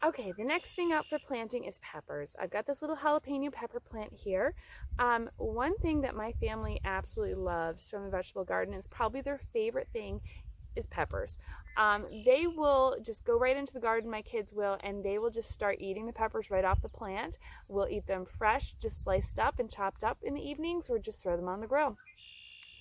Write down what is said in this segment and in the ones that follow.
Okay, the next thing up for planting is peppers. I've got this little jalapeno pepper plant here. One thing that my family absolutely loves from the vegetable garden is probably their favorite thing is peppers. They will just go right into the garden, my kids will, and they will just start eating the peppers right off the plant. We'll eat them fresh, just sliced up and chopped up in the evenings, or just throw them on the grill.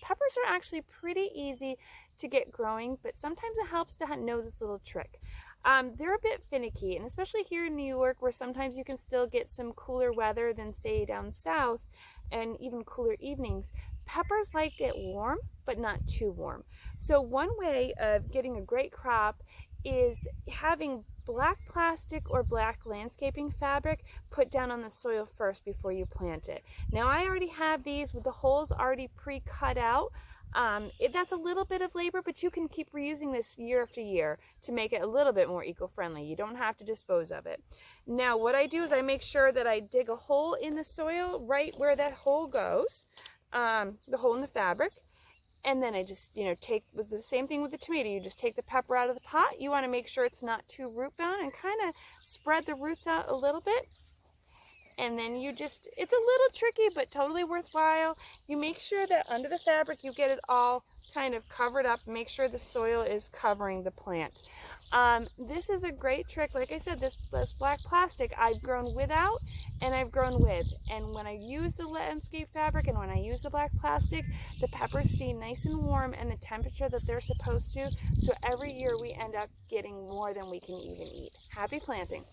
Peppers are actually pretty easy to get growing, but sometimes it helps to know this little trick. They're a bit finicky, and especially here in New York, where sometimes you can still get some cooler weather than, say, down south, and even cooler evenings. Peppers like it warm, but not too warm. So one way of getting a great crop is having black plastic or black landscaping fabric put down on the soil first before you plant it. Now I already have these with the holes already pre-cut out. That's a little bit of labor, but you can keep reusing this year after year to make it a little bit more eco-friendly. You don't have to dispose of it. Now what I do is I make sure that I dig a hole in the soil right where that hole goes, the hole in the fabric. And then I just, take with the same thing with the tomato. You just take the pepper out of the pot. You want to make sure it's not too root bound and kind of spread the roots out a little bit. And then it's a little tricky, but totally worthwhile. You make sure that under the fabric, you get it all kind of covered up. Make sure the soil is covering the plant. This is a great trick. Like I said, this black plastic, I've grown without and I've grown with. And when I use the landscape fabric and when I use the black plastic, the peppers stay nice and warm and the temperature that they're supposed to. So every year we end up getting more than we can even eat. Happy planting.